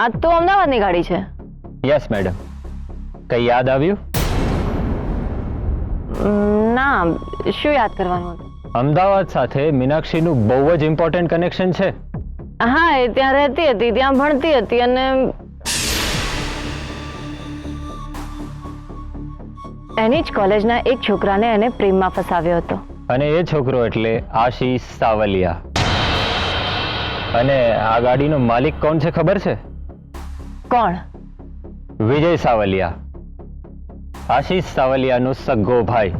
આ તો અમદાવાદની ગાડી છે. Yes madam. કઈ યાદ આવ્યું? ના, શું યાદ કરવાનું હતું? અમદાવાદ સાથે મીનાક્ષીનું બહુ જ ઇમ્પોર્ટન્ટ કનેક્શન છે. હા, એ ત્યાં રહેતી હતી, ત્યાં ભણતી હતી અને એની જ કોલેજના એક છોકરાને એને પ્રેમમાં ફસાવ્યો હતો. અને એ છોકરો એટલે આશીષ સાવલિયા. અને આ ગાડીનો માલિક કોણ છે ખબર છે? કોણ? વિજય સાવલિયા, આશીષ સાવલિયાનો સગ્ગો ભાઈ.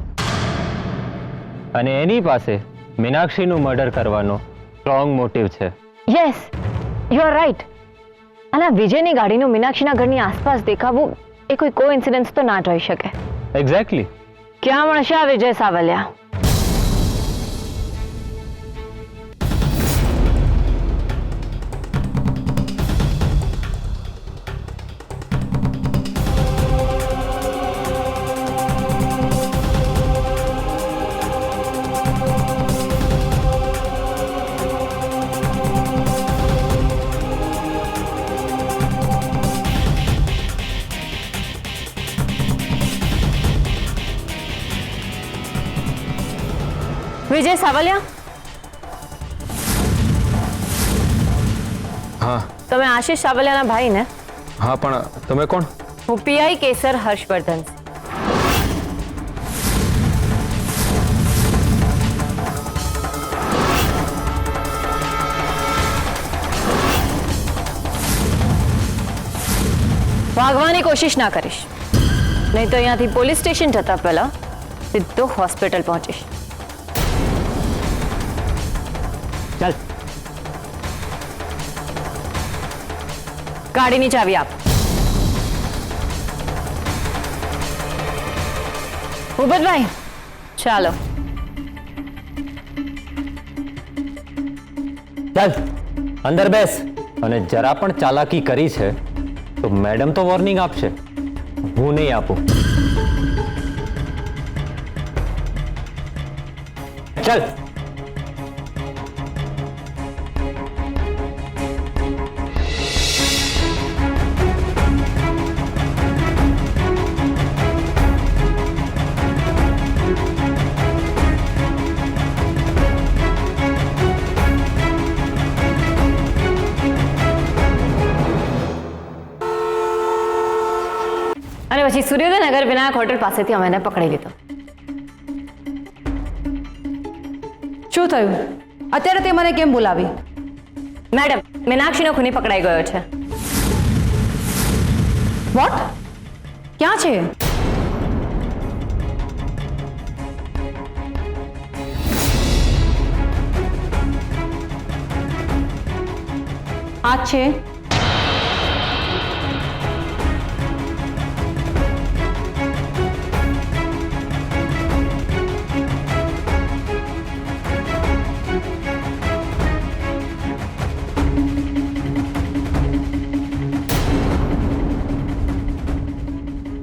અને એની પાસે મીનાક્ષીનું મર્ડર કરવાનો સ્ટ્રોંગ મોટિવ છે. Yes, you are right. અને વિજયની ગાડીનું મીનાક્ષીના ઘરની આસપાસ દેખાવું એ કોઈ કોઇન્સિડન્સ તો ના જોઈ શકે. એક્ઝેક્ટલી. ક્યાં મળશે આ વિજય સાવલિયા? વિજય સાવલિયા, હા. તમે આશીષ સાવલિયાના ભાઈ ને? હા, પણ તમે કોણ? હું પીઆઈ કેસર હર્ષવર્ધન. ભાગવાની કોશિશ ના કરીશ, નહીં તો અહીંયાથી પોલીસ સ્ટેશન જતા પહેલા સીધો હોસ્પિટલ પહોંચીશ. ચાલ. ગાડીની ચાવી આપ. ભૂપતભાઈ, ચાલો. ચાલ અંદર બેસ. અને જરા પણ ચાલાકી કરી છે તો મેડમ તો વોર્નિંગ આપશે, હું નહીં આપું. ચાલ. અને પછી સૂર્યોદયનગર વિનાયક હોટેલ પાસેથી અમે એને પકડી લીધો. શું થયું? અત્યારે તે મને કેમ બોલાવી? મેડમ, મીનાક્ષીનો ખૂની પકડાઈ ગયો છે. વોટ? ક્યાં છે? આ જ છે.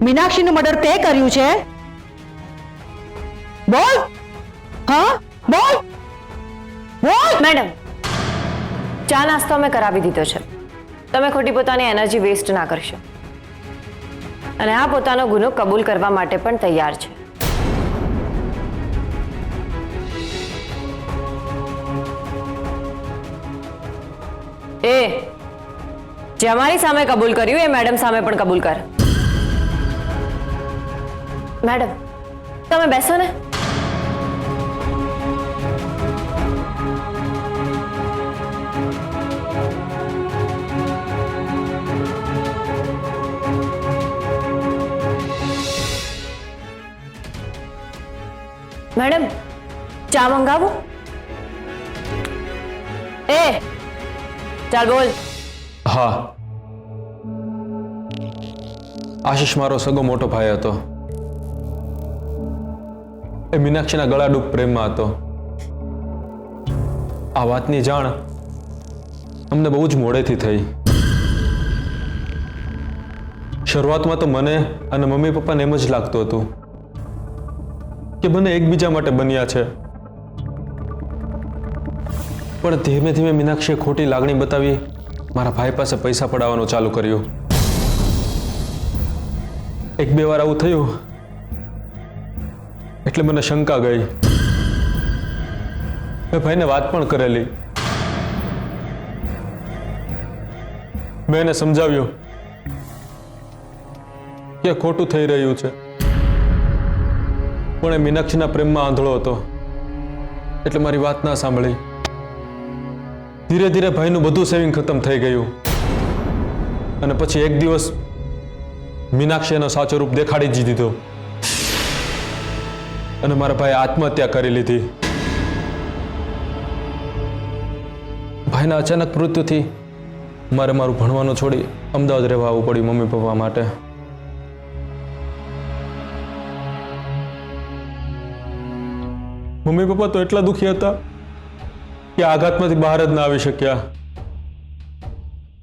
મીનાક્ષીનું મર્ડર તે કર્યું છે? બોલ. હા, બોલ. બોલ. મેડમ, ચા નાસ્તો અમે કરાવી દીધો છે. તમે ખોટી પોતાની એનર્જી વેસ્ટ ના કરશો. અને આ પોતાનો ગુનો કબૂલ કરવા માટે પણ તૈયાર છે. એ જે અમારી સામે કબૂલ કર્યું એ મેડમ સામે પણ કબૂલ કર. મેડમ, તમે બેસો ને. મેડમ, ચા મંગાવું? એ ચાલ બોલ. હા. આશીષ મારો સગો મોટો ભાઈ હતો. એ મીનાક્ષીના ગળાડૂબ પ્રેમમાં હતો. આ વાતની જાણ અમને બહુ જ મોડેથી થઈ. શરૂઆતમાં તો મને અને મમ્મી પપ્પાને એમ જ લાગતું હતું કે બંને એકબીજા માટે બન્યા છે. પણ ધીમે ધીમે મીનાક્ષીએ ખોટી લાગણી બતાવી મારા ભાઈ પાસે પૈસા પડાવવાનું ચાલુ કર્યું. એક બે વાર આવું થયું એટલે મને શંકા ગઈ. મેં ભાઈને વાત પણ કરેલી. મેં એને સમજાવ્યું કે ખોટું થઈ રહ્યું છે, પણ એ મીનાક્ષીના પ્રેમમાં આંધળો હતો એટલે મારી વાત ના સાંભળી. ધીરે ધીરે ભાઈનું બધું સેવિંગ ખતમ થઈ ગયું અને પછી એક દિવસ મીનાક્ષી એનો સાચો રૂપ દેખાડી જ દીધો અને મારા ભાઈએ આત્મહત્યા કરી લીધી. ભાઈના અચાનક મૃત્યુથી મારે મારું ભણવાનું છોડી અમદાવાદ રહેવા આવવું પડ્યું મમ્મી પપ્પા માટે. મમ્મી પપ્પા તો એટલા દુખી હતા કે આઘાતમાંથી બહાર જ ના આવી શક્યા.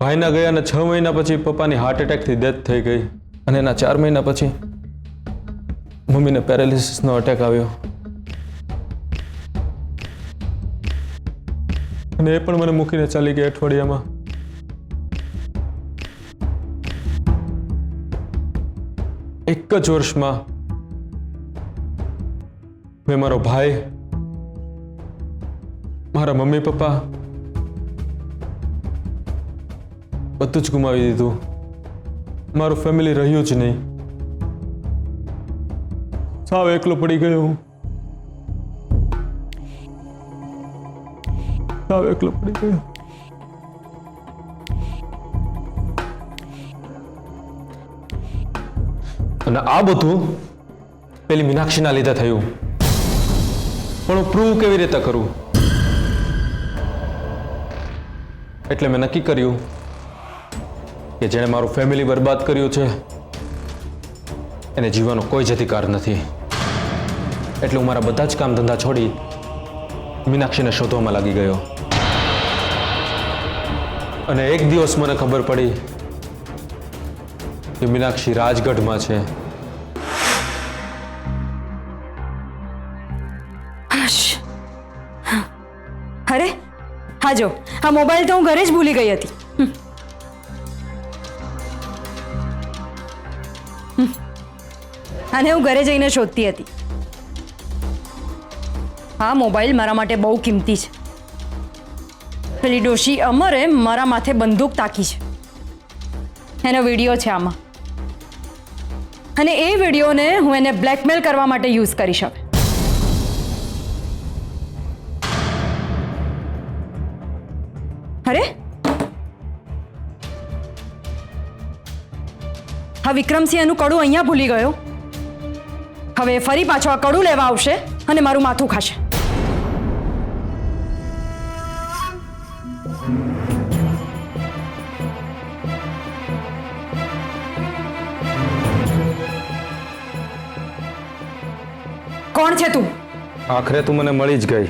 ભાઈના ગયા અને 6 મહિના પછી પપ્પાની હાર્ટ એટેકથી ડેથ થઈ ગઈ અને એના 4 મહિના પછી મમ્મીને પેરાલિસિસનો અટેક આવ્યો અને એ પણ મને મૂકીને ચાલી ગઈ અઠવાડિયામાં. એક જ વર્ષમાં મેં મારો ભાઈ, મારા મમ્મી પપ્પા બધું જ ગુમાવી દીધું. મારું ફેમિલી રહ્યું જ નહીં. સાવ એકલો પડી ગયો હું. સાવ એકલો પડી ગયો. અને આ બધું પેલી મીનાક્ષીના લીધે થયું. પણ હું પ્રૂવ કેવી રીતે કરું? એટલે મેં નક્કી કર્યું કે જેણે મારું ફેમિલી બરબાદ કર્યું છે એને જીવવાનો કોઈ જ અધિકાર નથી. એટલે હું મારા બધા જ કામ ધંધા છોડી મીનાક્ષીને શોધવામાં લાગી ગયો. અને એક દિવસ મને ખબર પડી કે મીનાક્ષી રાજગઢમાં છે. અરે હા જો, આ મોબાઈલ તો હું ઘરે જ ભૂલી ગઈ હતી. અને હું ઘરે જઈને શોધતી હતી. આ મોબાઈલ મારા માટે બહુ કિંમતી છે. પેલી ડોશી અમરે મારા માથે બંદૂક તાકી છે. એનો વિડીયો છે આમાં. અને એ વિડીયોને હું એને બ્લેકમેલ કરવા માટે યુઝ કરીશ હવે. અરે હા, વિક્રમસિંહ એનું કડું અહીંયા ભૂલી ગયો. હવે ફરી પાછો આ કડું લેવા આવશે અને મારું માથું ખાશે. કોણ છે તું? આખરે તું મને મળી જ ગઈ.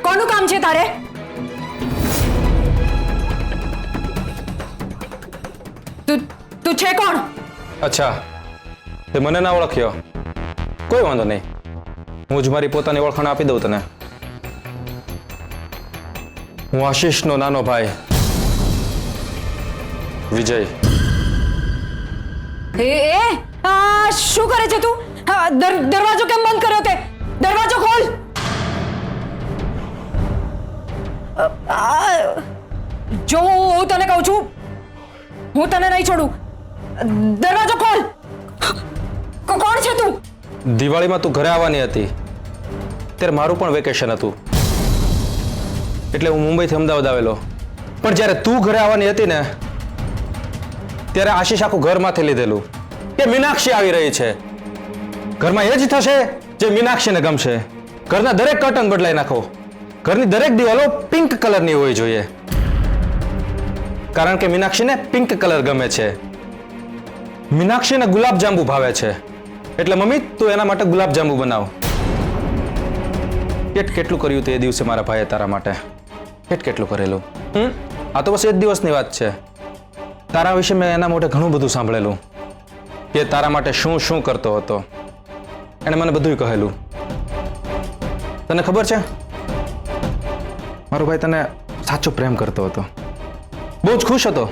કોનું કામ છે તારે? તું છે કોણ? અચ્છા, તે મને ના ઓળખ્યો. કોઈ વાંધો નહીં, હું જ મારી પોતાની ઓળખાણ આપી દઉં તને. હું આશીષનો નાનો ભાઈ વિજય. શું કરે છે તું? દરવાજો કેમ બંધ કર્યો તે? દરવાજો ખોલ. જો હું તને કહું છું, હું તને નહીં છોડું. દરવાજો ખોલ. કોણ છે તું? દિવાળીમાં તું ઘરે આવવાની હતી ત્યારે મારું પણ વેકેશન હતું એટલે હું મુંબઈથી અમદાવાદ આવેલો. પણ જ્યારે તું ઘરે આવવાની હતી ને ત્યારે આશીષ આખું ઘરમાંથી લીધેલું કે મીનાક્ષી આવી રહી છે. ઘરમાં એ જ થશે જે મીનાક્ષીને ગમશે. ઘરના દરેક કર્ટન બદલાઈ નાખો. ઘરની દરેક દિવાલો પિંક કલરની હોવી જોઈએ કારણ કે મીનાક્ષીને પિંક કલર ગમે છે. મીનાક્ષીને ગુલાબજાંબુ ભાવે છે એટલે મમ્મી તું એના માટે ગુલાબજાંબુ બનાવ. કેટલું કર્યું તે દિવસે મારા ભાઈએ તારા માટે. કેટલું કરેલું. આ તો બસ એક દિવસની વાત છે. તારા વિશે મેં એના મોઢે ઘણું બધું સાંભળેલું કે તારા માટે શું શું કરતો હતો. એણે મને બધું કહેલું. તને ખબર છે મારો ભાઈ તને સાચો પ્રેમ કરતો હતો, બહુ જ ખુશ હતો.